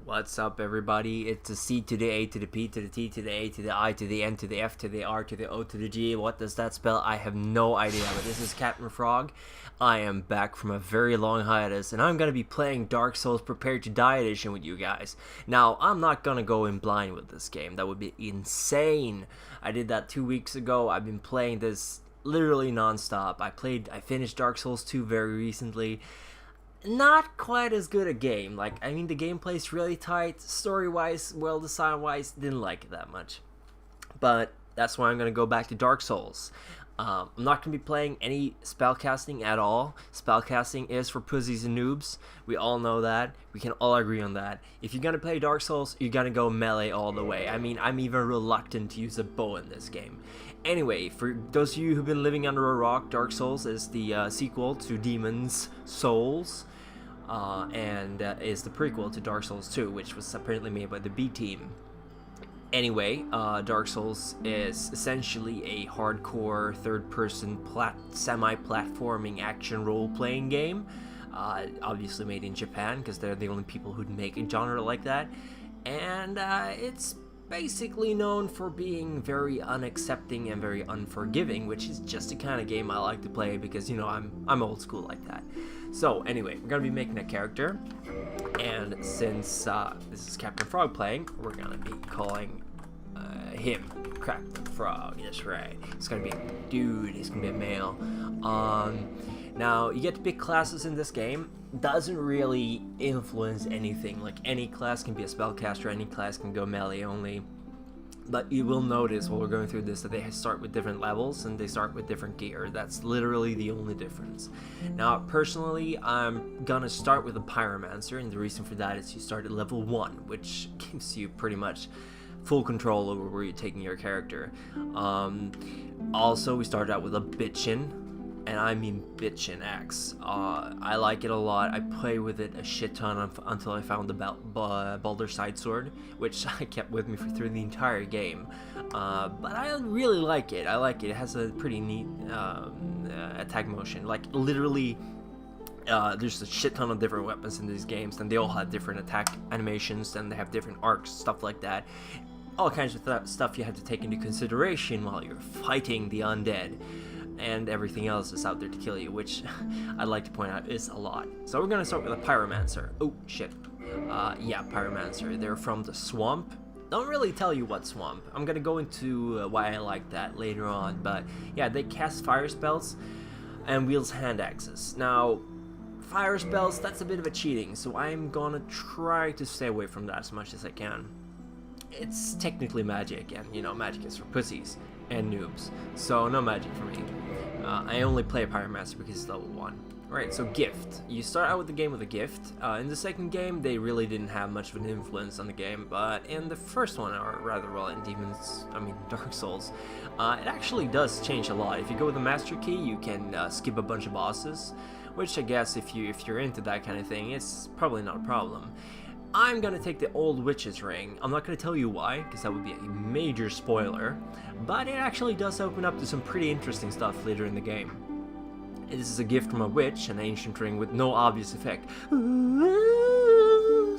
What's up, everybody? It's a C to the A to the P to the T to the A to the I to the N to the F to the R to the O to the G. What does that spell? I have no idea, but this is Captain Frog. I am back from a very long hiatus, and I'm going to be playing Dark Souls Prepare to Die Edition with you guys. Now, I'm not going to go in blind with this game. That would be insane. I did that 2 weeks ago. I've been playing this literally non-stop. I finished Dark Souls 2 very recently. Not quite as good a game. Like, I mean, the gameplay's really tight. Story-wise, well, design-wise, didn't like it that much. But that's why I'm going to go back to Dark Souls. I'm not going to be playing any spellcasting at all. Spellcasting is for pussies and noobs. We all know that. We can all agree on that. If you're going to play Dark Souls, you're going to go melee all the way. I mean, I'm even reluctant to use a bow in this game. Anyway, for those of you who've been living under a rock, Dark Souls is the sequel to Demon's Souls. And is the prequel to Dark Souls 2, which was apparently made by the B team. Anyway, Dark Souls is essentially a hardcore third-person semi-platforming action role-playing game. Obviously made in Japan, because they're the only people who'd make a genre like that. And it's basically known for being very unaccepting and very unforgiving, which is just the kind of game I like to play because, you know, I'm old school like that. So anyway, we're gonna be making a character, and since this is Captain Frog playing, we're gonna be calling him Captain Frog. That's right. It's gonna be a dude. He's gonna be a male. Now you get to pick classes in this game. Doesn't really influence anything. Like, any class can be a spellcaster, any class can go melee only. But you will notice while we're going through this that they start with different levels and they start with different gear. That's literally the only difference. Now, personally, I'm gonna start with a Pyromancer, and the reason for that is you start at level 1, which gives you pretty much full control over where you're taking your character. Also, we started out with a Bitchin', and I mean bitchin' axe. I like it a lot. I play with it a shit ton until I found the Baldur Side Sword, which I kept with me through the entire game. But I really like it. I like it. It has a pretty neat attack motion. Like, literally, there's a shit ton of different weapons in these games, and they all have different attack animations, and they have different arcs, stuff like that. All kinds of stuff you have to take into consideration while you're fighting the undead. And everything else is out there to kill you, which I'd like to point out is a lot. So we're gonna start with a Pyromancer. Oh, shit. Yeah, Pyromancer. They're from the swamp. Don't really tell you what swamp. I'm gonna go into why I like that later on, but yeah, they cast fire spells and wields hand axes. Now, fire spells, that's a bit of a cheating, so I'm gonna try to stay away from that as much as I can. It's technically magic, and you know, magic is for pussies and noobs, so no magic for me. I only play Pyromancer because it's level 1. Alright, so gift. You start out with the game with a gift. In the second game, they really didn't have much of an influence on the game, but in the first one, or rather, well, in Dark Souls, it actually does change a lot. If you go with the Master Key, you can skip a bunch of bosses, which I guess if you're into that kind of thing, it's probably not a problem. I'm gonna take the Old Witch's Ring. I'm not gonna tell you why, because that would be a major spoiler, but it actually does open up to some pretty interesting stuff later in the game. This is a gift from a witch, an ancient ring with no obvious effect.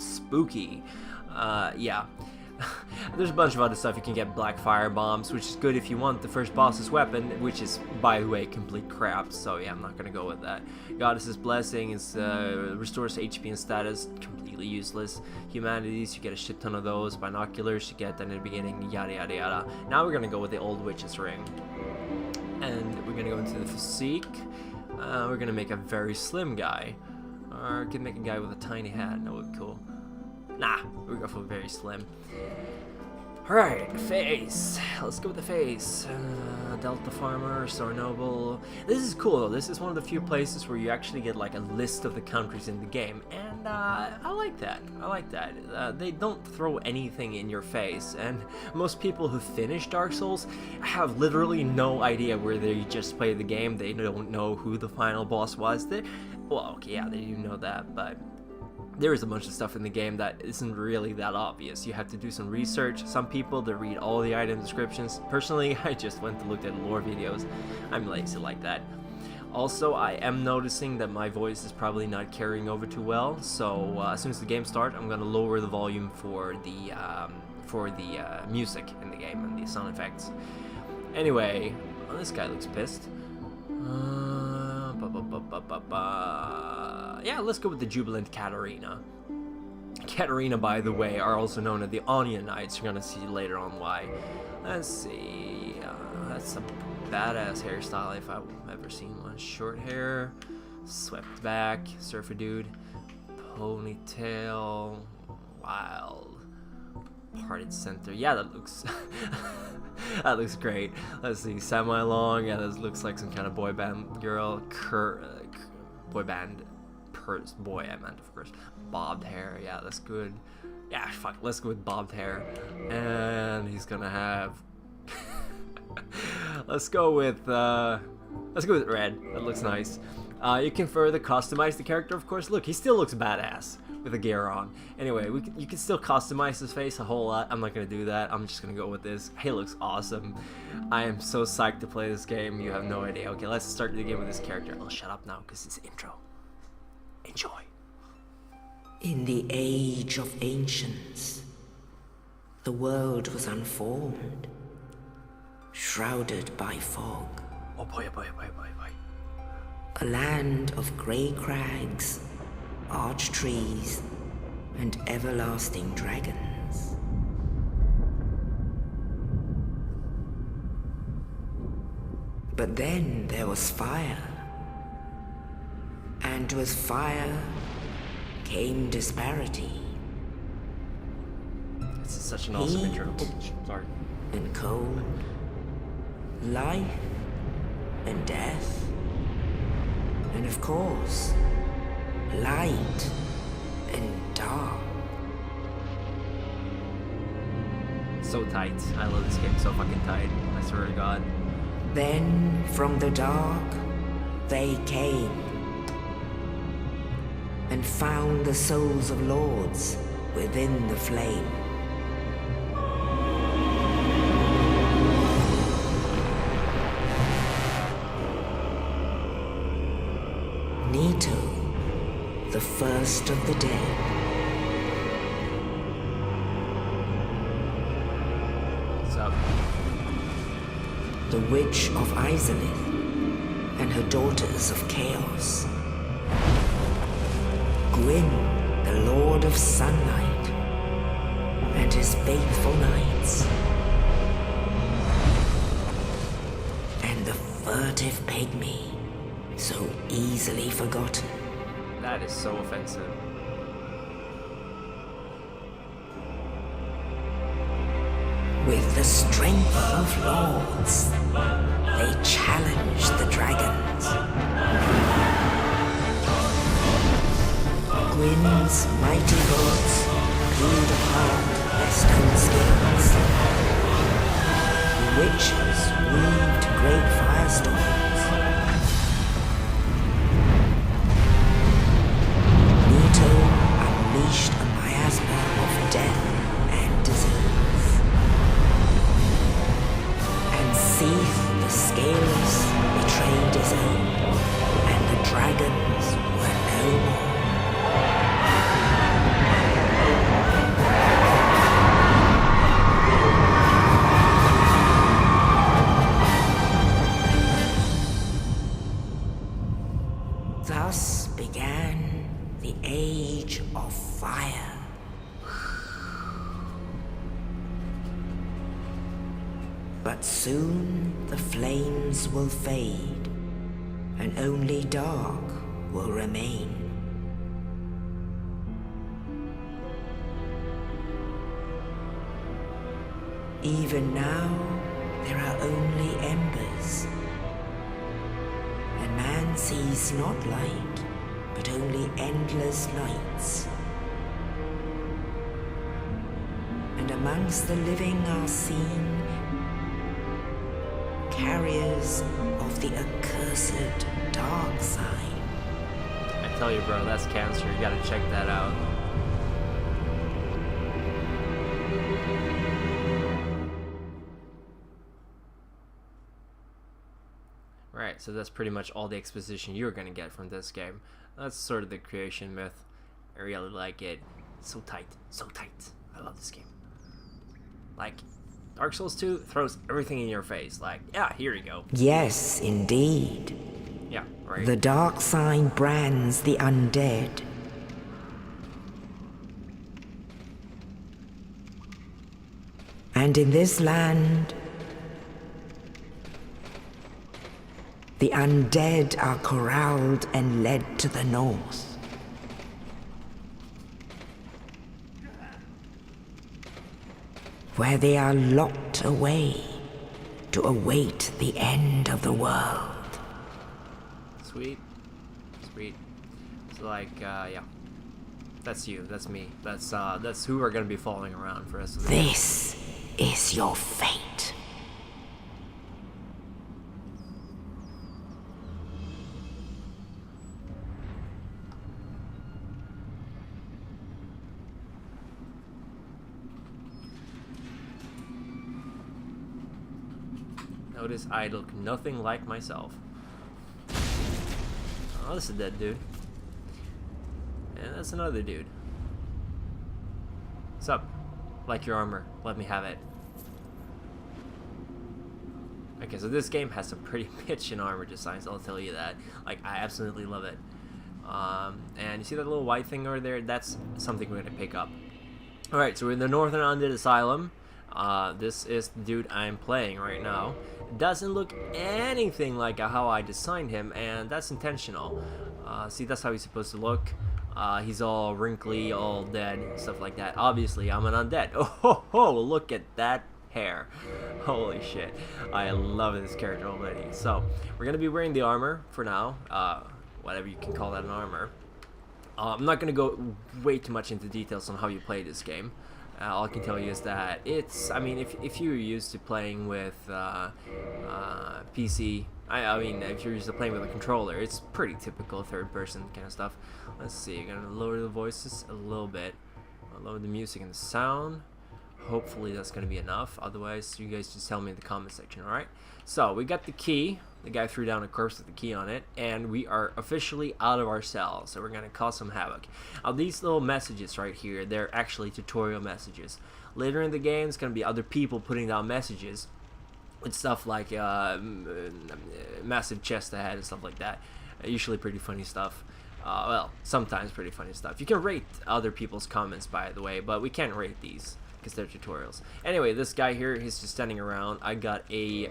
Spooky. Yeah. There's a bunch of other stuff. You can get black fire bombs, which is good if you want the first boss's weapon, which is, by the way, complete crap, so yeah, I'm not gonna go with that. Goddess's Blessing is restores HP and status, completely useless. Humanities, you get a shit ton of those. Binoculars, you get that in the beginning, yada yada yada. Now we're gonna go with the Old Witch's Ring. And we're gonna go into the physique. We're gonna make a very slim guy. Or we can make a guy with a tiny hat, that would be cool. Nah, we're going for very slim. Alright, face. Let's go with the face. Delta Farmer, Star Noble. This is cool though. This is one of the few places where you actually get like a list of the countries in the game. And I like that. I like that. They don't throw anything in your face. And most people who finish Dark Souls have literally no idea where they just play the game. They don't know who the final boss was. Well, okay, yeah, they do know that, but there is a bunch of stuff in the game that isn't really that obvious. You have to do some research. Some people, they read all the item descriptions. Personally, I just went to look at lore videos. I'm lazy like that. Also, I am noticing that my voice is probably not carrying over too well, so as soon as the game starts, I'm gonna lower the volume for the music in the game and the sound effects. Anyway, this guy looks pissed. Yeah, let's go with the Jubilant Katarina. Katarina, by the way, are also known as the Onion Knights. You're gonna see later on why. Let's see. That's a badass hairstyle if I've ever seen one. Short hair, swept back, surfer dude, ponytail, wild, parted center. Yeah, that looks that looks great. Let's see, semi-long. Yeah, this looks like some kind of boy band girl. Boy band. Boy, I meant, of course. Bobbed hair. Yeah, that's good. Yeah, fuck. Let's go with bobbed hair. And he's gonna have. Let's go with red. That looks nice. You can further customize the character, of course. Look, he still looks badass with the gear on. Anyway, you can still customize his face a whole lot. I'm not gonna do that. I'm just gonna go with this. He looks awesome. I am so psyched to play this game. You have no idea. Okay, let's start the game with this character. I'll shut up now because it's the intro. Enjoy. In the age of ancients, the world was unformed, shrouded by fog. Oh boy, oh boy, oh boy, oh boy, oh boy. A land of grey crags, arch trees, and everlasting dragons. But then there was fire. And with fire came disparity. This is such an awesome intro. Oops, sorry. And cold, life and death, and of course, light and dark. So tight. I love this game so fucking tight. I swear to God. Then from the dark, they came and found the souls of lords within the flame. Nito, the first of the dead. What's up? The Witch of Izalith and her daughters of Chaos. Gwyn, the Lord of Sunlight, and his faithful knights. And the furtive pygmy, so easily forgotten. That is so offensive. With the strength of lords, they challenged the dragons. Gwyn's mighty bolts peeled apart their stone skins. The witches weaved great firestorms. Nito unleashed a miasma of death and disease. And Seath the Scaleless betrayed his own, and the dragons were no more. Thus began the Age of Fire. But soon the flames will fade, and only dark will remain. Even now, there are only embers. And man sees not light, but only endless nights. And amongst the living are seen carriers of the accursed dark side. I tell you, bro, that's cancer. You gotta check that out. Right. Alright, so that's pretty much all the exposition you're gonna get from this game. That's sort of the creation myth. I really like it. It's so tight. So tight. I love this game. Like, Dark Souls 2 throws everything in your face. Like, yeah, here you go. Yes, indeed. Yeah, right. The dark sign brands the undead. And in this land, the undead are corralled and led to the north. Where they are locked away to await the end of the world. Sweet. Sweet. So like, yeah. That's you, that's me. That's who we're gonna be following around for the rest of the game. This is your fate. Notice I look nothing like myself. Oh, this is a dead dude. And that's another dude. What's up? Like your armor. Let me have it. Okay, so this game has some pretty bitchin' armor designs, I'll tell you that. Like, I absolutely love it. And you see that little white thing over there? That's something we're gonna pick up. Alright, so we're in the Northern Undead Asylum. This is the dude I'm playing right now. Doesn't look anything like how I designed him, and that's intentional. See, that's how he's supposed to look. He's all wrinkly, all dead, stuff like that. Obviously, I'm an undead. Oh, ho, ho, look at that hair. Holy shit. I love this character already. So, we're going to be wearing the armor for now. Whatever you can call that an armor. I'm not going to go way too much into details on how you play this game. All I can tell you is that it's, I mean, if you're used to playing with PC, I mean, if you're used to playing with a controller, it's pretty typical third-person kind of stuff. Let's see, I'm gonna lower the voices a little bit. I'll lower the music and the sound. Hopefully that's gonna be enough. Otherwise, you guys just tell me in the comment section, alright? So, we got the key. The guy threw down a corpse with the key on it, and we are officially out of our cell, so we're gonna cause some havoc. These little messages right here, they're actually tutorial messages. Later in the game, it's gonna be other people putting down messages with stuff like massive chest ahead and stuff like that. Usually pretty funny stuff. Well, sometimes pretty funny stuff. You can rate other people's comments, by the way, but we can't rate these because they're tutorials. Anyway, this guy here, he's just standing around. I got a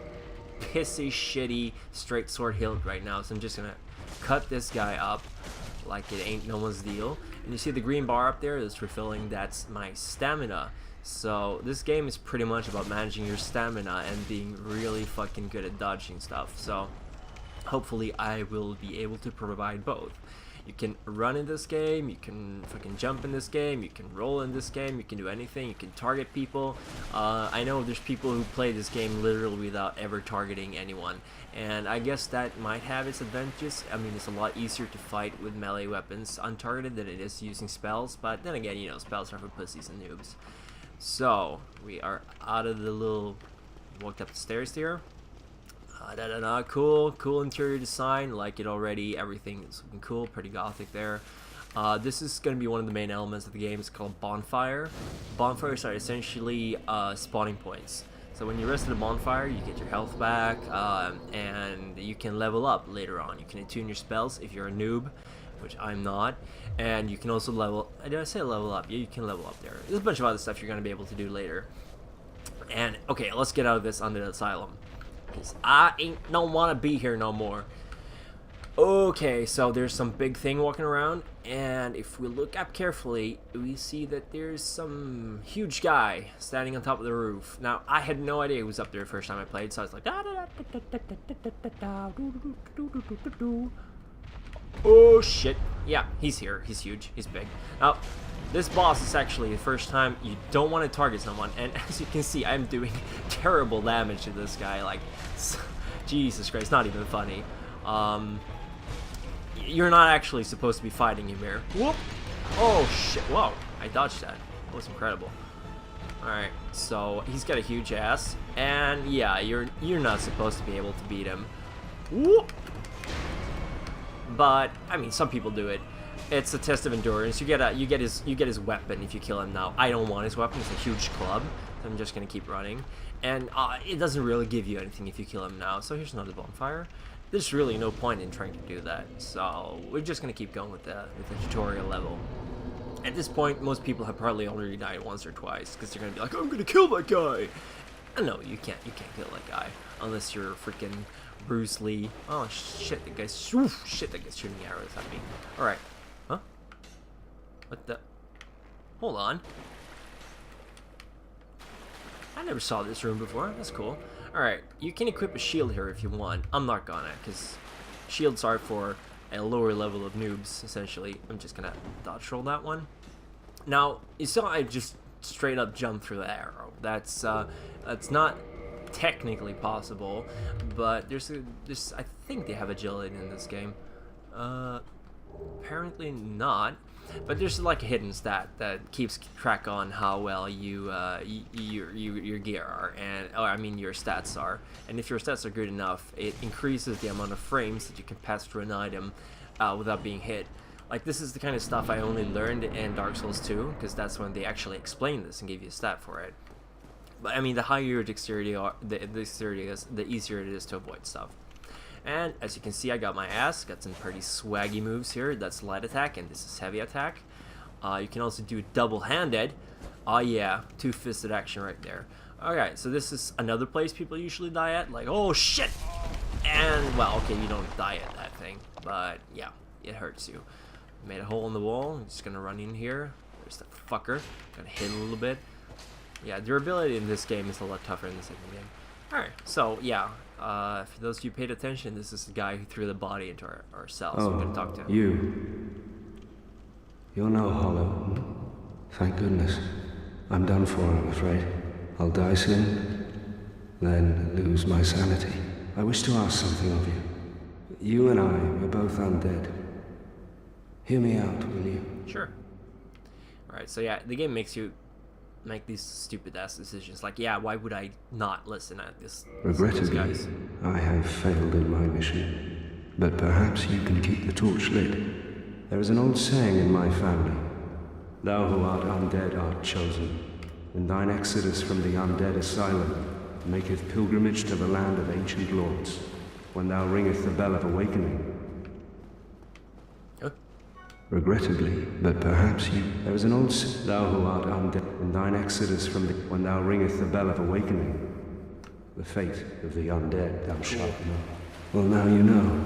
pissy, shitty, straight sword hilt right now, so I'm just gonna cut this guy up like it ain't no one's deal. And you see the green bar up there that's refilling, that's my stamina. So this game is pretty much about managing your stamina and being really fucking good at dodging stuff. So hopefully I will be able to provide both. You can run in this game, you can fucking jump in this game, you can roll in this game, you can do anything, you can target people. I know there's people who play this game literally without ever targeting anyone, and I guess that might have its advantages. I mean, it's a lot easier to fight with melee weapons untargeted than it is using spells, but then again, you know, spells are for pussies and noobs. So, we are out of the little, walked up the stairs here. Cool interior design, like it already. Everything is looking cool, pretty gothic there. This is going to be one of the main elements of the game. It's called bonfire. Bonfires are essentially spawning points. So when you rest at a bonfire, you get your health back, and you can level up later on. You can attune your spells if you're a noob, which I'm not, and you can also level. Did I say level up? Yeah, you can level up there. There's a bunch of other stuff you're going to be able to do later. And okay, let's get out of this undead asylum. I don't want to be here no more. Okay, so there's some big thing walking around, and if we look up carefully, we see that there's some huge guy standing on top of the roof. Now, I had no idea he was up there the first time I played, so I was like, oh shit. Yeah, he's here. He's huge. He's big. Now, this boss is actually the first time you don't want to target someone, and as you can see, I'm doing terrible damage to this guy. Like, Jesus Christ, not even funny. You're not actually supposed to be fighting him here. Whoop! Oh shit! Whoa! I dodged that. That was incredible. All right, so he's got a huge ass, and yeah, you're not supposed to be able to beat him. Whoop. But I mean, some people do it. It's a test of endurance. You get his weapon if you kill him now. I don't want his weapon. It's a huge club. So I'm just gonna keep running, and it doesn't really give you anything if you kill him now. So here's another bonfire. There's really no point in trying to do that. So we're just gonna keep going with the tutorial level. At this point, most people have probably already died once or twice because they're gonna be like, I'm gonna kill that guy. No, you can't kill that guy unless you're freaking Bruce Lee. Oh shit, that guy's shit, that guy's shooting arrows at me. All right, huh? What the? Hold on. I never saw this room before. That's cool. All right, you can equip a shield here if you want. I'm not gonna, because shields are for a lower level of noobs. Essentially, I'm just gonna dodge roll that one. Now, you saw I just straight up jumped through the arrow. That's not technically possible, but there's I think they have agility in this game. Apparently not, but there's like a hidden stat that keeps track on how well your gear are, I mean your stats are, and if your stats are good enough, it increases the amount of frames that you can pass through an item without being hit. Like, this is the kind of stuff I only learned in Dark Souls 2, because that's when they actually explained this and gave you a stat for it. But I mean, the higher your dexterity is, the easier it is to avoid stuff. And as you can see, I got my ass. Got some pretty swaggy moves here. That's light attack, and this is heavy attack. You can also do double-handed. Oh yeah, two-fisted action right there. Okay, so this is another place people usually die at. Like, oh shit! And, well, okay, you don't die at that thing. But, yeah, it hurts you. Made a hole in the wall. I'm just gonna run in here. There's that fucker. Gonna hit a little bit. Yeah, durability in this game is a lot tougher in the second game. Alright, so yeah, for those of you who paid attention, this is the guy who threw the body into our cell, so we're gonna talk to him. You're no hollow. Thank goodness. I'm done for, I'm afraid. I'll die soon, then lose my sanity. I wish to ask something of you. You and I are both undead. Hear me out, will you? Sure. Alright, so yeah, the game makes you make these stupid ass decisions. Like, yeah, why would I not listen at these Regrettably, guys? I have failed in my mission, but perhaps you can keep the torch lit. There is an old saying in my family: thou who art undead art chosen, and thine exodus from the undead asylum maketh pilgrimage to the land of ancient lords, when thou ringeth the bell of awakening. Regrettably, but perhaps you... There is an old... Thou who art undead, and thine exodus from the... When thou ringeth the bell of awakening, the fate of the undead thou shalt know. Well, now you know.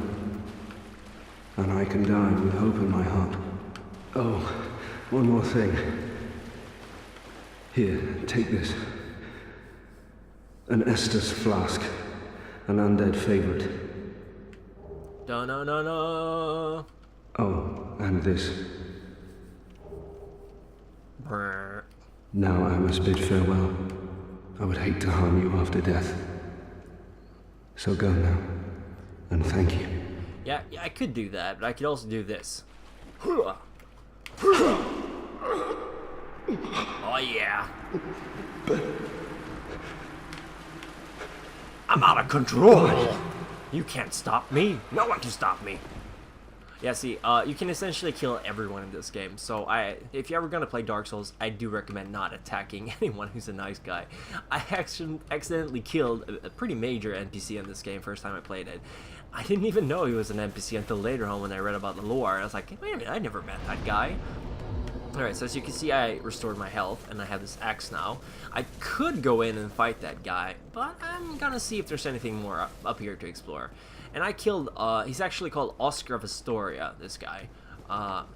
And I can die with hope in my heart. Oh, one more thing. Here, take this. An Estus flask. An undead favorite. Da-na-na-na. Oh, and this. Brr. Now I must bid farewell. I would hate to harm you after death. So go now, and thank you. Yeah, I could do that, but I could also do this. Oh yeah. I'm out of control. You can't stop me. No one can stop me. Yeah, see, you can essentially kill everyone in this game, so if you're ever gonna play Dark Souls, I do recommend not attacking anyone who's a nice guy. I actually accidentally killed a pretty major NPC in this game first time I played it. I didn't even know he was an NPC until later on when I read about the lore. I was like, wait a minute, I never met that guy. Alright, so as you can see, I restored my health, and I have this axe now. I could go in and fight that guy, but I'm gonna see if there's anything more up here to explore. And I killed, he's actually called Oscar of Astoria, this guy.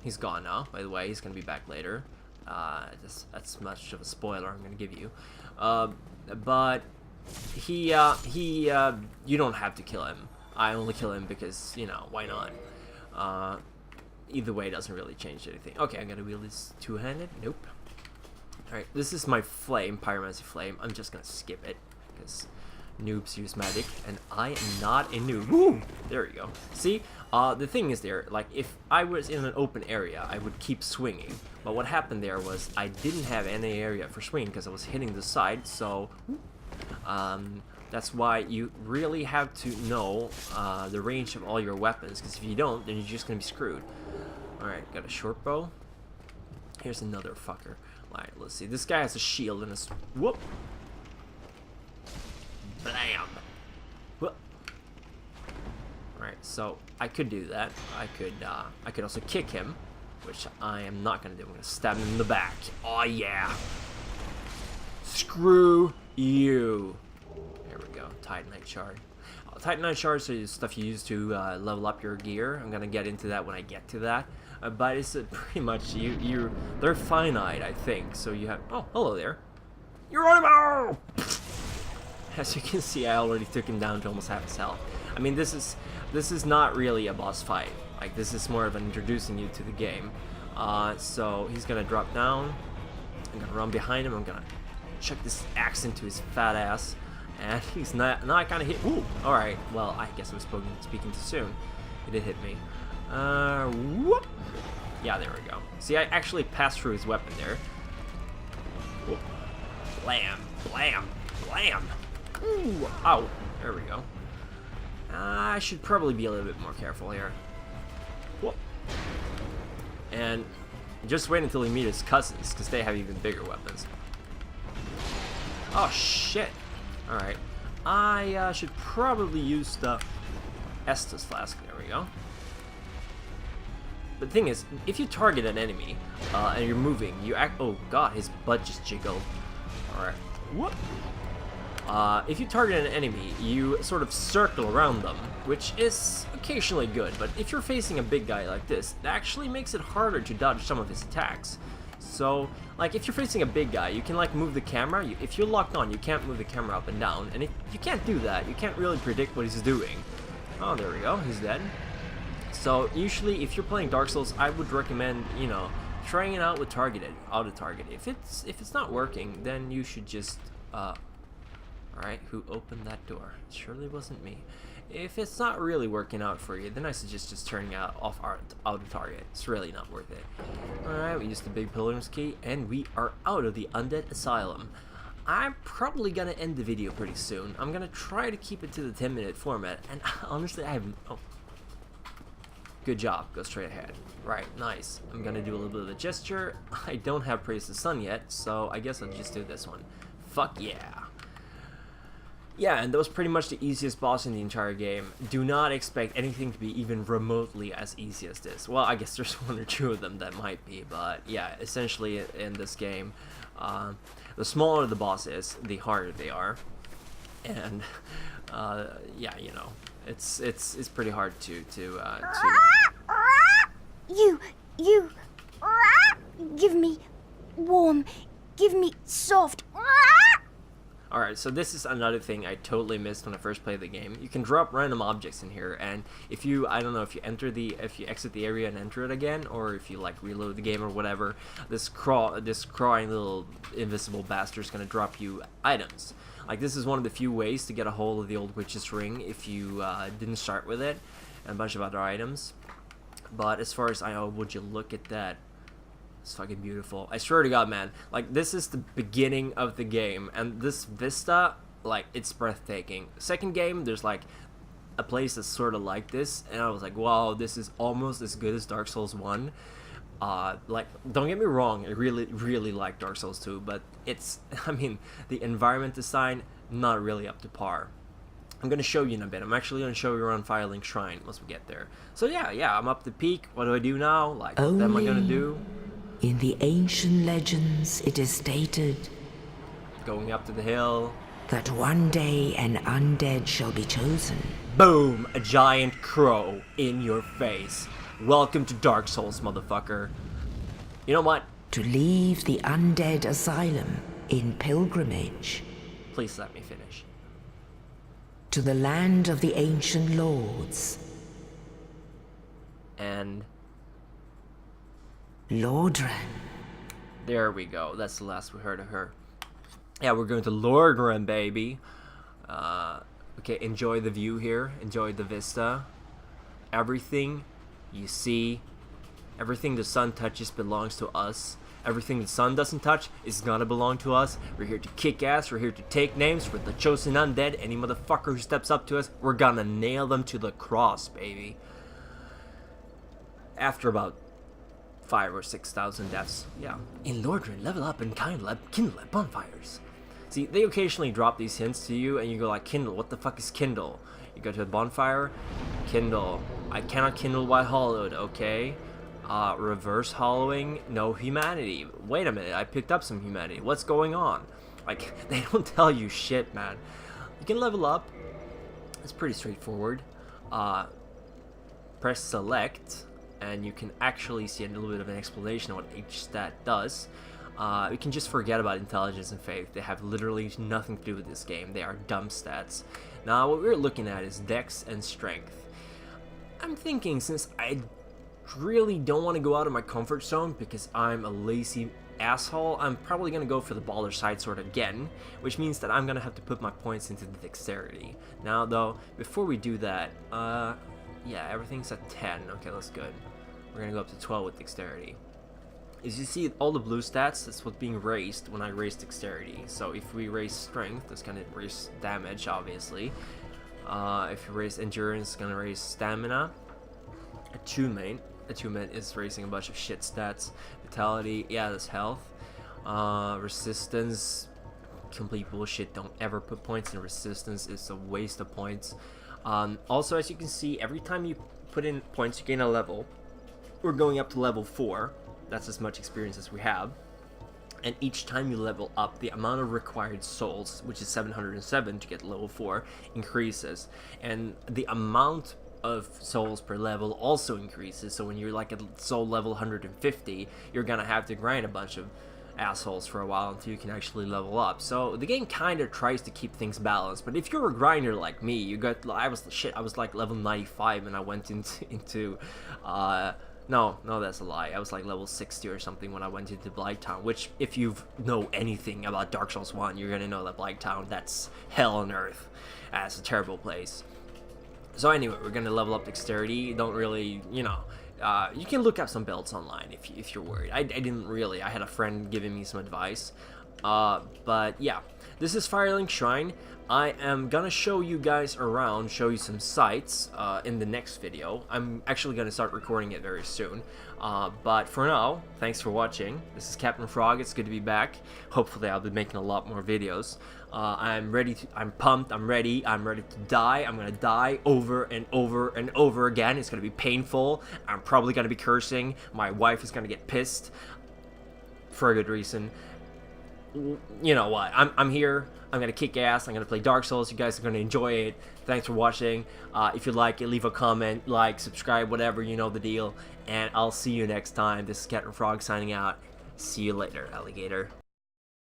He's gone now, by the way. He's gonna be back later. That's much of a spoiler I'm gonna give you. But you don't have to kill him. I only kill him because, you know, why not? Either way, it doesn't really change anything. Okay, I'm gonna wield this two-handed. Nope. Alright, this is my flame, pyromancy flame. I'm just gonna skip it, because noobs use magic, and I am not a noob. Woo! There we go. See, the thing is there, like, if I was in an open area, I would keep swinging. But what happened there was I didn't have any area for swinging because I was hitting the side, so That's why you really have to know the range of all your weapons, because if you don't, then you're just gonna be screwed. Alright, got a short bow. Here's another fucker. Alright, let's see. This guy has a shield and a... Whoop! Blam! Whoop! Alright, so I could do that. I could also kick him, which I am not gonna do. I'm gonna stab him in the back. Oh yeah! Screw you! There we go. Titanite shard. Titanite shards are stuff you use to level up your gear. I'm gonna get into that when I get to that. But it's pretty much they're finite, I think. So you have. Oh, hello there. You're on him! As you can see, I already took him down to almost half his health. I mean, this is not really a boss fight. Like, this is more of an introducing you to the game. So he's gonna drop down. I'm gonna run behind him. I'm gonna chuck this axe into his fat ass. And he's not kind of hit. Ooh, alright. Well, I guess I was speaking too soon. He did hit me. Whoop. Yeah, there we go. See, I actually passed through his weapon there. Whoop. Blam, blam, blam. Ooh, ow. There we go. I should probably be a little bit more careful here. Whoop. And just wait until we meet his cousins, because they have even bigger weapons. Oh, shit. Alright, I should probably use the Estus flask. There we go. But the thing is, if you target an enemy and you're moving, you act. Oh god, his butt just jiggled. Alright. Whoop. If you target an enemy, you sort of circle around them, which is occasionally good. But if you're facing a big guy like this, it actually makes it harder to dodge some of his attacks. So, like, if you're facing a big guy, you can, like, move the camera. If you're locked on, you can't move the camera up and down. And if you can't do that, you can't really predict what he's doing. Oh, there we go. He's dead. So, usually, if you're playing Dark Souls, I would recommend, you know, trying it out with auto-target. If it's not working, then you should just, alright, who opened that door? It surely wasn't me. If it's not really working out for you, then I suggest just turning off auto-target. It's really not worth it. Alright, we used the big pillar's key, and we are out of the Undead Asylum. I'm probably gonna end the video pretty soon. I'm gonna try to keep it to the 10-minute format, and honestly, I haven't... Oh. Good job. Go straight ahead. Right, nice. I'm gonna do a little bit of a gesture. I don't have Praise the Sun yet, so I guess I'll just do this one. Fuck yeah. Yeah, and that was pretty much the easiest boss in the entire game. Do not expect anything to be even remotely as easy as this. Well, I guess there's one or two of them that might be, but yeah, essentially in this game, the smaller the boss is, the harder they are. And yeah, you know, it's pretty hard to You give me warm, give me soft. Alright, so this is another thing I totally missed when I first played the game. You can drop random objects in here, and if you, I don't know, if you exit the area and enter it again, or if you like reload the game or whatever, this crawling little invisible bastard's gonna drop you items. Like, this is one of the few ways to get a hold of the old witch's ring if you didn't start with it, and a bunch of other items. But as far as would you look at that? It's fucking beautiful. I swear to God, man. Like, this is the beginning of the game, and this vista, like, it's breathtaking. Second game, there's like a place that's sort of like this, and I was like, wow, this is almost as good as Dark Souls 1. Like, don't get me wrong, I really like Dark Souls 2, but it's, I mean, the environment design, not really up to par. I'm gonna show you in a bit. I'm actually gonna show you around Firelink Shrine once we get there. So yeah, I'm up the peak. What do I do now? Like, what am I gonna do? In the ancient legends, it is stated Going up to the hill. that one day an undead shall be chosen. Boom! A giant crow in your face. Welcome to Dark Souls, motherfucker. You know what? To leave the undead asylum in pilgrimage Please let me finish. to the land of the ancient lords. And Lordran. there we go. That's the last we heard of her. Yeah, we're going to Lordran, baby. Okay, enjoy the view here. Enjoy the vista. Everything you see, everything the sun touches belongs to us. Everything the sun doesn't touch is gonna belong to us. We're here to kick ass. We're here to take names. We're the chosen undead. Any motherfucker who steps up to us, we're gonna nail them to the cross, baby. After about 5,000 or 6,000 deaths. Yeah. In Lordran, level up and kindle at bonfires. See, they occasionally drop these hints to you, and you go like, kindle, what the fuck is kindle? You go to a bonfire, kindle. I cannot kindle while hollowed, okay? Reverse hollowing, no humanity. Wait a minute, I picked up some humanity. What's going on? Like, they don't tell you shit, man. You can level up. It's pretty straightforward. Press select, and you can actually see a little bit of an explanation of what each stat does. You can just forget about intelligence and faith. They have literally nothing to do with this game. They are dumb stats. Now, what we're looking at is dex and strength. I'm thinking, since I really don't want to go out of my comfort zone because I'm a lazy asshole, I'm probably going to go for the baller side sword again, which means that I'm going to have to put my points into the dexterity. Now, though, before we do that, yeah, everything's at 10. Okay, that's good. We're going to go up to 12 with dexterity. As you see, all the blue stats, that's what's being raised when I raise dexterity. So if we raise strength, that's going to raise damage, obviously. If you raise endurance, it's going to raise stamina. Attunement is raising a bunch of shit stats. Vitality, yeah, that's health. Resistance, complete bullshit. Don't ever put points in resistance. It's a waste of points. Also, as you can see, every time you put in points, you gain a level. We're going up to level 4. That's as much experience as we have. And each time you level up, the amount of required souls, which is 707 to get level 4, increases. And the amount of souls per level also increases. So when you're like at soul level 150, you're gonna have to grind a bunch of assholes for a while until you can actually level up. So the game kind of tries to keep things balanced. But if you're a grinder like me, you got, I was like level 95 and I went into no, that's a lie. I was like level 60 or something when I went into Blighttown, which, if you know anything about Dark Souls 1, you're gonna know that Blighttown, that's hell on earth. That's a terrible place. So anyway, we're gonna level up dexterity. Don't really, you know, you can look up some builds online if you're worried. I didn't really. I had a friend giving me some advice. But yeah, this is Firelink Shrine. I am gonna show you guys around, show you some sights in the next video. I'm actually gonna start recording it very soon. But for now, thanks for watching. This is Captain Frog. It's good to be back. Hopefully I'll be making a lot more videos. I'm pumped, I'm ready to die. I'm gonna die over and over and over again. It's gonna be painful. I'm probably gonna be cursing. My wife is gonna get pissed for a good reason. You know what, I'm here, I'm gonna kick ass, I'm gonna play Dark Souls, you guys are gonna enjoy it. Thanks for watching. If you like it, leave a comment, like, subscribe, whatever, you know the deal, and I'll see you next time. This is Captain Frog signing out. See you later, alligator.